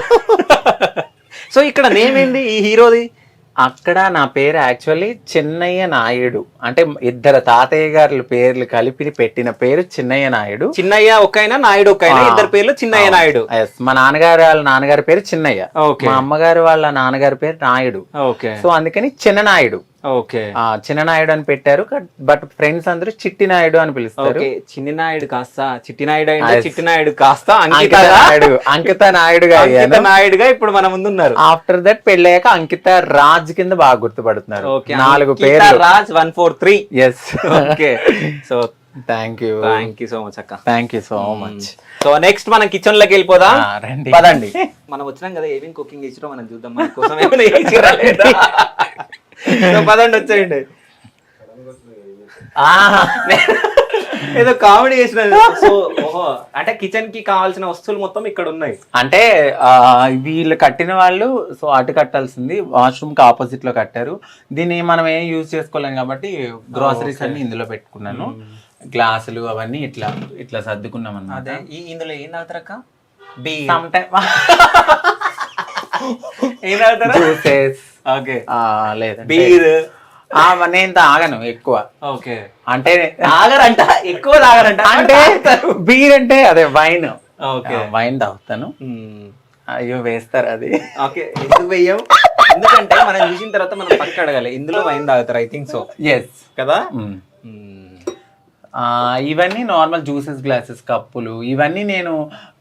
సో ఇక్కడ నేమ్ ఏంది ఈ హీరోది? అక్కడ నా పేరు యాక్చువల్లీ చిన్నయ్య నాయుడు. అంటే ఇద్దరు తాతయ్య గారి పేర్లు కలిపి పెట్టిన పేరు చిన్నయ్య నాయుడు. చిన్నయ్య ఒకైనా నాయుడు ఒకైనా, ఇద్దరు పేర్లు చిన్నయ్య నాయుడు. మా నాన్నగారు వాళ్ళ నాన్నగారి పేరు చిన్నయ్య, మా అమ్మగారు వాళ్ళ నాన్నగారి పేరు నాయుడు. సో అందుకని చిన్న నాయుడు. ఓకే, చిన్న నాయుడు అని పెట్టారు. బట్ ఫ్రెండ్స్ అందరూ చిట్టి నాయుడు అని పిలుస్తారు. చిన్ని నాయుడు కాస్త చిట్టి నాయుడు అయింది, చిట్టి నాయుడు కాస్త అంకిత నాయుడుగా ఇప్పుడు మన ముందున్నారు. ఆఫ్టర్ దట్ పెళ్ళయ్యాక అంకిత రాజ్ కింద బాగా గుర్తుపడుతున్నారు. 4 పేర్లు, Raj 143. Yes. Okay, so thank you so much అక్క. Thank you so much. So next మనం కిచెన్ లోకి వెళ్ళిపోదాం. పదండి. మనం వచ్చినాం కదా, ఏమేమి కుకింగ్ చేసిరో మనం చూద్దాం. మన కోసం ఏమైనా చేసిరా లేదా? పదండి, వచ్చేయండి. ఏదో కామెడీ చేసిన. సో ఓహో, అంటే కిచెన్ కి కావాల్సిన వస్తువులు మొత్తం ఇక్కడ ఉన్నాయి. అంటే వీళ్ళు కట్టిన వాళ్ళు సో అటు కట్టాల్సింది వాష్రూమ్ కి ఆపోజిట్ లో కట్టారు. దీన్ని మనం ఏం యూజ్ చేసుకోలేం కాబట్టి గ్రోసరీస్ అన్ని ఇందులో పెట్టుకున్నాను. గ్లాసులు అవన్నీ ఇట్లా ఇట్లా సర్దుకున్నాం అన్నమాట. ఇందులో ఏం తాగుతారక్క? ఏం తాగుతారా? జ్యూసెస్. ఓకే, లేదా బీర్. నేను తాగను ఎక్కువ. ఓకే, అంటే తాగరంట, ఎక్కువ తాగరంట. అంటే బీర్ అంటే అదే వైన్. ఓకే, వైన్ తాగుతాను. అయ్యో వేస్తారు అది. ఓకే, ఎందుకు వెయ్యం? ఎందుకంటే మనం చూసిన తర్వాత మనం పక్క అడగాలి, ఇందులో వైన్ తాగుతారు. I think so. ఎస్ కదా. ఇవన్నీ నార్మల్ జ్యూసెస్ గ్లాసెస్, కప్పులు. ఇవన్నీ నేను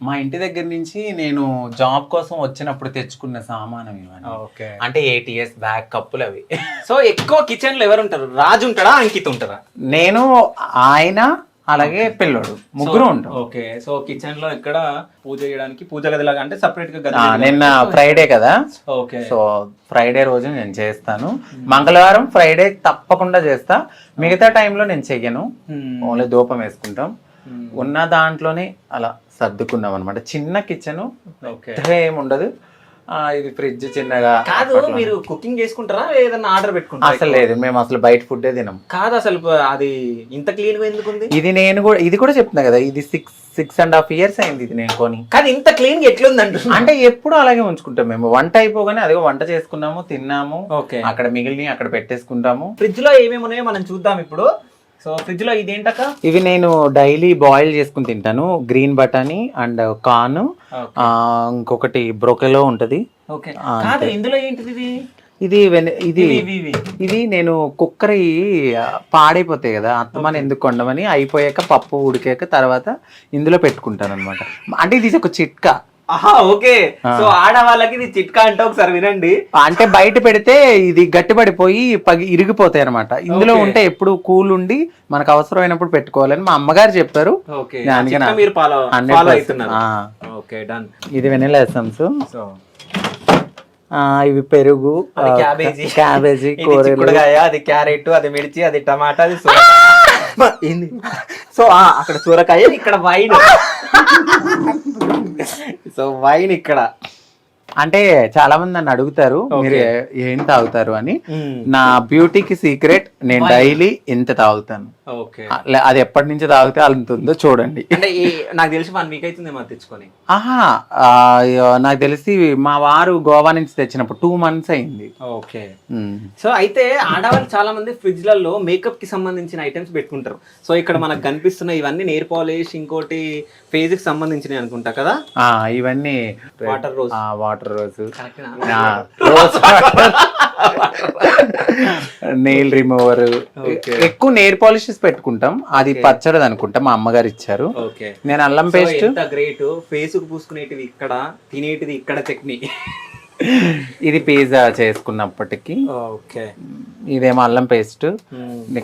మా ఇంటి దగ్గర నుంచి నేను జాబ్ కోసం వచ్చినప్పుడు తెచ్చుకున్న సామానం ఇవన్నీ. అంటే ATS బ్యాగ్ కప్పులు అవి. సో ఎక్కువ కిచెన్ లో ఎవరు ఉంటారు? రాజు ఉంటాడా, అంకిత్ ఉంటారా? నేను, ఆయన, అలాగే పిల్లోడు, ముగ్గురు ఉంటాం. ఓకే, సో కిచెన్ లో ఇక్కడ పూజ చేయడానికి పూజ గదిలాగా అంటే సపరేట్ గా గది. నిన్న ఫ్రైడే కదా. ఓకే, సో ఫ్రైడే రోజు నేను చేస్తాను. మంగళవారం ఫ్రైడే తప్పకుండా చేస్తా. మిగతా టైంలో నేను చెయ్యను, ఓన్లీ ధూపం వేసుకుంటాం. ఉన్న దాంట్లోనే అలా సర్దుకున్నాం అనమాట. చిన్న కిచెన్, ఏముండదు. ఇది ఫ్రిడ్జ్ చిన్నగా. కాదు, మీరు కుకింగ్ చేసుకుంటారా ఏదైనా ఆర్డర్ పెట్టుకుంటారా? అసలు లేదు, మేము అసలు బయట ఫుడ్ తినం. కాదు, అసలు అది ఇంత క్లీన్ గా ఎందుకు ఉంది? ఇది కూడా చెప్తున్నా కదా, ఇది 6.5 years అయింది ఇది నేను కొని. కానీ ఇంత క్లీన్ గా ఎట్లుంది అంటే ఎప్పుడు అలాగే ఉంచుకుంటాం మేము. వంట అయిపోగానే అదే వంట చేసుకున్నాము, తిన్నాము, అక్కడ మిగిలిన అక్కడ పెట్టేసుకుంటాము. ఫ్రిడ్జ్ లో ఏమేమి ఉన్నాయో మనం చూద్దాం ఇప్పుడు. సో ఫ్రిడ్జ్ లో ఇదేంటక? ఇవి నేను డైలీ బాయిల్ చేసుకుని తింటాను. గ్రీన్ బటానీ అండ్ కార్న్, ఇంకొకటి బ్రోకెలో ఉంటది. ఇందులో ఏంటిది? ఇది ఇది నేను కుక్కర్ పాడైపోతాయి కదా, అత్తమని ఎందుకు కొండమని అయిపోయాక పప్పు ఉడికాక తర్వాత ఇందులో పెట్టుకుంటాను అనమాట. అంటే ఇది ఒక చిట్కా. ఓకే, సో ఆడవాళ్ళకి ఇది చిట్కా అంటే ఒకసారి వినండి. అంటే బయట పెడితే ఇది గట్టిపడిపోయి ఇరిగిపోతాయి అనమాట. ఇందులో ఉంటే ఎప్పుడు కూల్ ఉండి మనకు అవసరమైనప్పుడు పెట్టుకోవాలని మా అమ్మగారు చెప్పారు. ఇది వెనిలా ఎసెన్స్, ఇవి పెరుగు, క్యాబేజీ, కూరగాయ, అది క్యారెట్, అది మిర్చి, అది టమాటా, అది ఏంది. సో అక్కడ సూరకాయ, ఇక్కడ వైన్. సో వైన్ ఇక్కడ. అంటే చాలా మంది నన్ను అడుగుతారు మీరు ఏం తాగుతారు అని. నా బ్యూటీకి సీక్రెట్, నేను డైలీ ఇంత తాగుతాను. అది ఎప్పటి నుంచి తాగితే అంత ఉందో చూడండి. అంటే నాకు తెలిసి 1 week అవుతుంది మా తెచ్చుకొని. నాకు తెలిసి మా వారు గోవా నుంచి తెచ్చినప్పుడు 2 months అయింది. ఓకే, సో అయితే ఆడవాళ్ళు చాలా మంది ఫ్రిడ్జ్ లలో మేకప్ కి సంబంధించిన ఐటమ్స్ పెట్టుకుంటారు. సో ఇక్కడ మనకు కనిపిస్తున్న ఇవన్నీ నెయిల్ పాలిష్, ఇంకోటి ఫేస్ కి సంబంధించినవి అనుకుంటా కదా. ఇవన్నీ వాటర్ రోజ్, నెయిల్ రిమూవర్, ఎక్కువ నెయిల్ పాలిషెస్ పెట్టుకుంటాం. అది పచ్చడిది అనుకుంటా, మా అమ్మగారు ఇచ్చారు. నేను అల్లం పేస్ట్. గ్రేట్. ఫేస్ కు పూసుకునేటివి ఇక్కడ, తినేటిది ఇక్కడ చట్నీ. ఇది పిజ్జా చేసుకున్నప్పటికీ. ఇదేమో అల్లం పేస్ట్,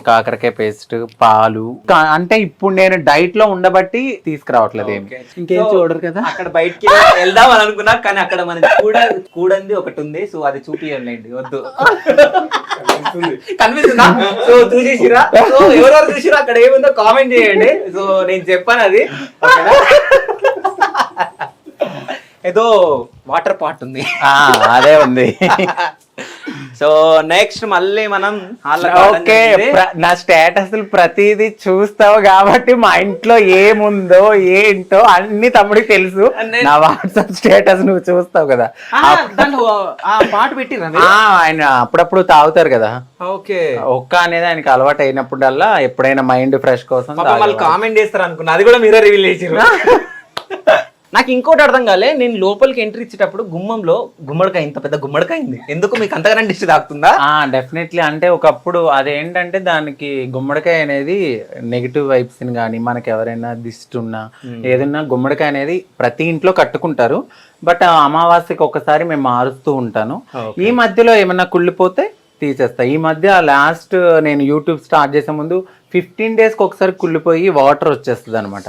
కాకరకాయ పేస్ట్, పాలు. అంటే ఇప్పుడు నేను డైట్ లో ఉండబట్టి తీసుకురావట్లేదు ఏమి. ఇంకేం చూడరు కదా. అక్కడ బయటికి వెళ్దాం అని అనుకున్నా, కానీ అక్కడ మన కూడంది ఒకటి ఉంది. సో అది చూపియండి, వద్దు. కనిపిస్తుందా? సో చూసేసిరా? సో ఎవరెవరు చూసిరా అక్కడ ఏముందో కామెంట్ చేయండి. సో నేను చెప్పాను అది. ఏదో వాటర్ పాట్ ఉంది, అదే ఉంది. సో నెక్స్ట్ మళ్ళీ మనం ఓకే, నా స్టేటస్ ప్రతిదీ చూస్తావు కాబట్టి మా ఇంట్లో ఏముందో ఏంటో అన్ని తమ్ముడికి తెలుసు. నా వాట్సాప్ స్టేటస్ నువ్వు చూస్తావు కదా, పాట పెట్టి ఆయన అప్పుడప్పుడు తాగుతారు కదా. ఓకే, ఒక్క అనేది ఆయనకి అలవాటు అయినప్పుడల్లా ఎప్పుడైనా మైండ్ ఫ్రెష్ కోసం కామెంట్ చేస్తారు అనుకున్నా, అది కూడా మీరే రివీల్ చేసారు. నాకు ఇంకోటి అర్థం కాలే, నేను లోపలికి ఎంట్రీ ఇచ్చేటప్పుడు గుమ్మంలో గుమ్మడికాయ, ఇంత పెద్ద గుమ్మడికాయ ఉంది. ఎందుకు మీకు అంతగానే దిష్టి తాకుతుందా? డెఫినెట్లీ. అంటే ఒకప్పుడు అదేంటంటే దానికి గుమ్మడికాయ అనేది నెగిటివ్ వైబ్స్ ని కానీ, మనకి ఎవరైనా దిష్టి ఉన్నా ఏదన్నా గుమ్మడికాయ అనేది ప్రతి ఇంట్లో కట్టుకుంటారు. బట్ అమావాస్యకి ఒకసారి మేము మారుస్తూ ఉంటాను. ఈ మధ్యలో ఏమన్నా కుళ్ళిపోతే తీసేస్తా. ఈ మధ్య లాస్ట్ నేను యూట్యూబ్ స్టార్ట్ చేసే ముందు 15 days ఒకసారి కుళ్ళిపోయి వాటర్ వచ్చేస్తుంది అనమాట.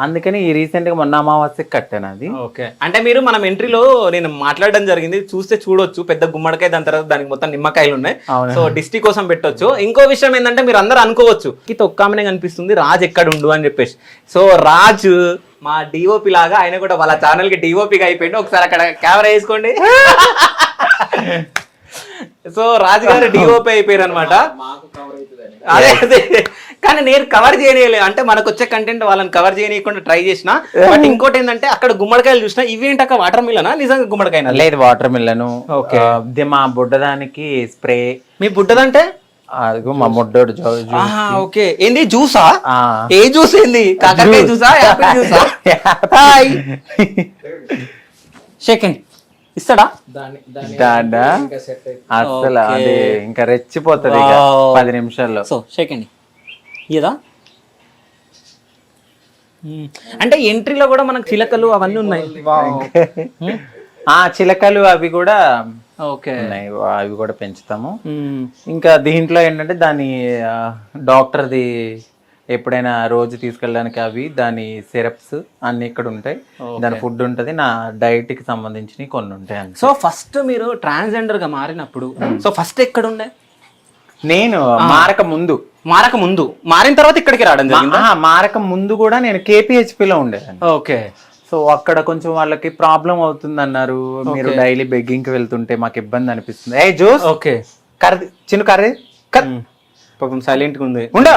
అందుకని ఈ రీసెంట్ గా మొన్న అమావాస్యకి కట్టాను అది. ఓకే, అంటే మీరు మనం ఎంట్రీలో నేను మాట్లాడడం జరిగింది, చూస్తే చూడొచ్చు పెద్ద గుమ్మడికాయ, దాని తర్వాత దానికి మొత్తం నిమ్మకాయలు ఉన్నాయి. సో దిష్టి కోసం పెట్టొచ్చు. ఇంకో విషయం ఏంటంటే మీరు అందరూ అనుకోవచ్చు ఒక్కమనే కనిపిస్తుంది, రాజ్ ఎక్కడ ఉండు అని చెప్పేసి. సో రాజ్ మా డిఓపి లాగా ఆయన కూడా వాళ్ళ ఛానల్ కి డిఓపిగా అయిపోయింది. ఒకసారి అక్కడ కెమెరా వేసుకోండి. సో రాజు గారు డిఓపి అయిపోయారు అనమాట. అదే అదే, కానీ నేను కవర్ చేయలేదు. అంటే మనకు వచ్చే కంటెంట్ వాళ్ళని కవర్ చేయకుండా ట్రై చేసిన. బట్ ఇంకోటి ఏంటంటే అక్కడ గుమ్మడికాయలు చూసిన, ఇవేంటక్క వాటర్ మిల్లనా నిజంగా గుమ్మడికాయ? లేదు, వాటర్ మిల్లను. మా బుడ్డదానికి స్ప్రే. మీ బుడ్డదంటే అదిగో మా ముడ్డోడు. ఓకే, ఏంది జ్యూసా? ఏ జ్యూస్ ఏంది? కాకరకాయ జ్యూసా, యాపిల్ జ్యూసా? సెకండ్ ఇస్తాడా? అసలు అది ఇంకా రెచ్చిపోతుంది 10 నిమిషాల్లో. సో సెకండ్ ఇదా. అంటే ఎంట్రీలో కూడా మనకు చిలకలు అవన్నీ ఉన్నాయి. చిలకలు అవి కూడా ఉన్నాయి, అవి కూడా పెంచుతాము. ఇంకా దీంట్లో ఏంటంటే దాని డాక్టర్ది ఎప్పుడైనా రోజు తీసుకెళ్ళడానికి అవి, దాని సిరప్స్ అన్ని ఇక్కడ ఉంటాయి. దాని ఫుడ్ ఉంటది, నా డైట్ కి సంబంధించి కొన్ని ఉంటాయి. సో ఫస్ట్ మీరు ట్రాన్స్జెండర్ గా మారినప్పుడు సో ఫస్ట్ ఎక్కడ ఉండే? నేను మారక ముందు మారిన తర్వాత ఇక్కడికి రావడం జరిగింది. మారక ముందు కూడా నేను KPHP లో ఉండేదాన్ని. ఓకే, సో అక్కడ కొంచెం వాళ్ళకి ప్రాబ్లం అవుతుంది అన్నారు. మీరు డైలీ బెగ్గింగ్ కి వెళ్తుంటే మాకు ఇబ్బంది అనిపిస్తుంది. ఏ జ్యూస్ ఓకే కర్రీ చిన్న కర్రీ పాపం సైలెంట్ గా ఉంది ఉండ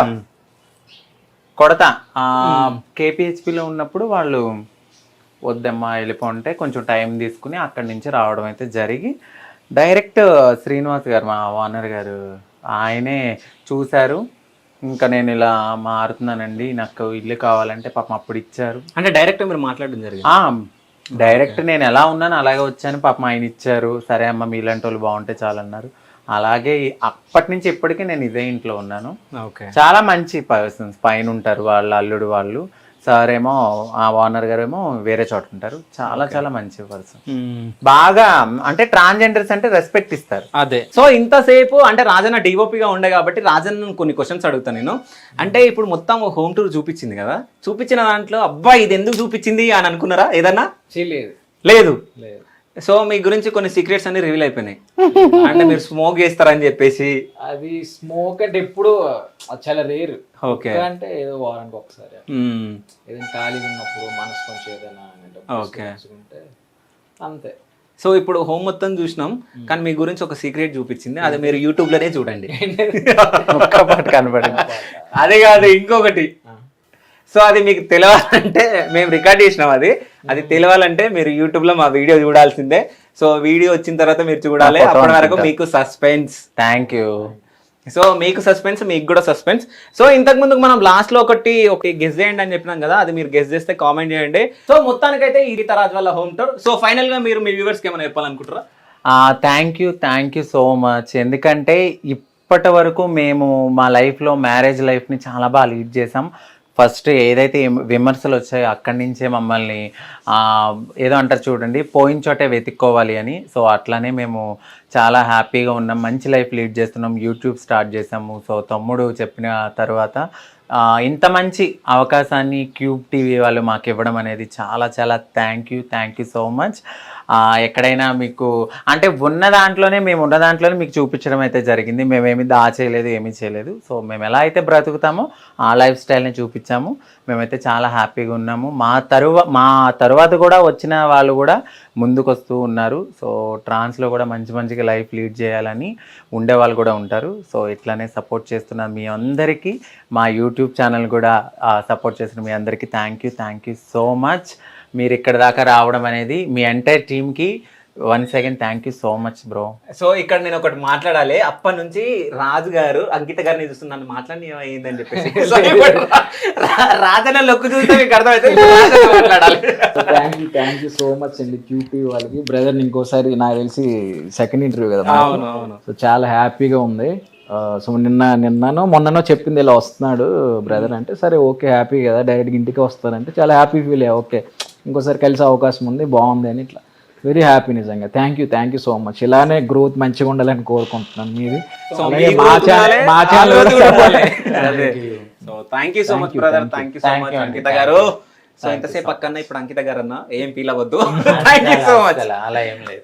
కొడతా. కేపీహెచ్పిలో ఉన్నప్పుడు వాళ్ళు వద్దమ్మా వెళ్ళిపోంటే కొంచెం టైం తీసుకుని అక్కడి నుంచి రావడం అయితే జరిగి డైరెక్ట్ శ్రీనివాస్ గారు మా ఓనర్ గారు ఆయనే చూశారు. ఇంకా నేను ఇలా మారుతున్నానండి, నాకు ఇల్లు కావాలంటే పాపం అప్పుడు ఇచ్చారు. అంటే డైరెక్ట్ మీరు మాట్లాడడం జరిగింది? డైరెక్ట్ నేను ఎలా ఉన్నాను అలాగే వచ్చాను, పాపం ఆయన ఇచ్చారు. సరే అమ్మ మీలాంటి వాళ్ళు బాగుంటే చాలన్నారు. అలాగే అప్పటి నుంచి ఇప్పటికీ నేను ఇదే ఇంట్లో ఉన్నాను. చాలా మంచి పర్సన్స్ పైన ఉంటారు, వాళ్ళ అల్లుడు వాళ్ళు. సార్ ఏమో ఆ ఓనర్ గారు ఏమో వేరే చోట ఉంటారు. చాలా చాలా మంచి పర్సన్. బాగా అంటే ట్రాన్స్జెండర్స్ అంటే రెస్పెక్ట్ ఇస్తారు. అదే. సో ఇంతసేపు అంటే రాజన్న డిఓపిగా ఉండే కాబట్టి రాజన్న కొన్ని క్వశ్చన్స్ అడుగుతాను నేను. అంటే ఇప్పుడు మొత్తం హోమ్ టూర్ చూపించింది కదా, చూపించిన దాంట్లో అబ్బా ఇది ఎందుకు చూపించింది అని అనుకున్నారా ఏదన్నా? లేదు. సో మీ గురించి కొన్ని సీక్రెట్స్ అన్ని రివీల్ అయిపోయినాయి. అంటే మీరు స్మోక్ చేస్తారని చెప్పేసి. అది స్మోక్ అంటే ఎప్పుడు చాలా రేర్. ఓకే. అంటే ఏదో వారానికి ఒకసారి ఏదైనా ఖాళీగా ఉన్నప్పుడు మనసు కొంచెం ఏదైనా ఉంటే అంతే. సో ఇప్పుడు హోమ్ మొత్తం చూసినాం, కానీ మీ గురించి ఒక సీక్రెట్ చూపించింది, అది మీరు యూట్యూబ్ లోనే చూడండి. ఒక్క పాట కనపడింది. అదే కాదు ఇంకొకటి. సో అది మీకు తెలియాలంటే మేము రికార్డ్ చేసినాం, అది తెలియాలంటే మీరు యూట్యూబ్ లో మా వీడియో చూడాల్సిందే. సో వీడియో వచ్చిన తర్వాత మీరు చూడాలి. అప్పటి వరకు మీకు సస్పెన్స్. Thank you. సో మీకు సస్పెన్స్, మీకు కూడా సస్పెన్స్. సో ఇంతకు ముందుకు మనం లాస్ట్ లో ఒకటి గెస్ చేయండి అని చెప్పినాం కదా, అది మీరు గెస్ చేస్తే కామెంట్ చేయండి. సో మొత్తానికైతే ఈ రీతారాజ్ వాళ్ళ హోమ్ టూర్. సో ఫైనల్ గా మీరు మీ వ్యూవర్స్ కి ఏమైనా చెప్పాలనుకుంటారా? Thank you so much. ఎందుకంటే ఇప్పటి వరకు మేము మా లైఫ్లో మ్యారేజ్ లైఫ్ని చాలా బాగా లీడ్ చేసాం. ఫస్ట్ ఏదైతే విమర్శలు వచ్చాయో అక్కడి నుంచే మమ్మల్ని ఏదో అంటారు చూడండి, పోయిన చోటే వెతుక్కోవాలి అని. సో అట్లానే మేము చాలా హ్యాపీగా ఉన్నాం, మంచి లైఫ్ లీడ్ చేస్తున్నాం. యూట్యూబ్ స్టార్ట్ చేసాము. సో తమ్ముడు చెప్పిన తర్వాత ఇంత మంచి అవకాశాన్ని క్యూబ్ టీవీ వాళ్ళు మాకు ఇవ్వడం అనేది చాలా చాలా థ్యాంక్ యూ సో మచ్. ఎక్కడైనా మీకు అంటే మేము ఉన్న దాంట్లోనే మీకు చూపించడం అయితే జరిగింది. మేమేమి దాచేయలేదు, ఏమీ చేయలేదు. సో మేము ఎలా అయితే బ్రతుకుతామో ఆ లైఫ్ స్టైల్ని చూపించాము. మేమైతే చాలా హ్యాపీగా ఉన్నాము. మా తరువాత కూడా వచ్చిన వాళ్ళు కూడా ముందుకు వస్తూ ఉన్నారు. సో ట్రాన్స్లో కూడా మంచిగా లైఫ్ లీడ్ చేయాలని ఉండేవాళ్ళు కూడా ఉంటారు. సో ఇట్లానే సపోర్ట్ చేస్తున్న మీ అందరికీ, మా యూట్యూబ్ ఛానల్ కూడా సపోర్ట్ చేస్తున్న మీ అందరికీ థ్యాంక్ యూ సో మచ్. మీరు ఇక్కడ దాకా రావడం అనేది మీ ఎంటైర్ టీమ్కి once again thank you so much bro. So ఇక్కడ నేను ఒకటి మాట్లాడాలి. అప్పటి నుంచి రాజు గారు అంకిత గారిని చూస్తున్నాను మాట్లాడి అయిందని చెప్పేసి రాజన్న లొక్కు చూస్తే మీకు అర్థమవుతుంది. థ్యాంక్ యూ సో మచ్ అండి క్యూపీ వాళ్ళకి. బ్రదర్ ఇంకోసారి నాకు తెలిసి సెకండ్ ఇంటర్వ్యూ కదా. అవును. సో చాలా హ్యాపీగా ఉంది. సో నిన్ననో మొన్ననో చెప్పింది ఇలా వస్తున్నాడు బ్రదర్ అంటే, సరే ఓకే హ్యాపీ కదా, డైరెక్ట్గా ఇంటికి వస్తారంటే చాలా హ్యాపీ ఫీల్ అయ్యా. ఓకే ఇంకోసారి కలిసే అవకాశం ఉంది, బాగుంది అని. ఇట్లా వెరీ హ్యాపీ నిజంగా. Thank you so much. ఇలానే గ్రోత్ మంచిగా ఉండాలని కోరుకుంటున్నాను మీది. మా channel thank you so much brother. Thank you so much Ankita garu. So ఇంతసేపు పక్కన ఇప్పుడు అంకిత గారు అన్న ఏం ఫీల్ అవ్వద్దు. Thank you so much. అలా ఏం లేదు.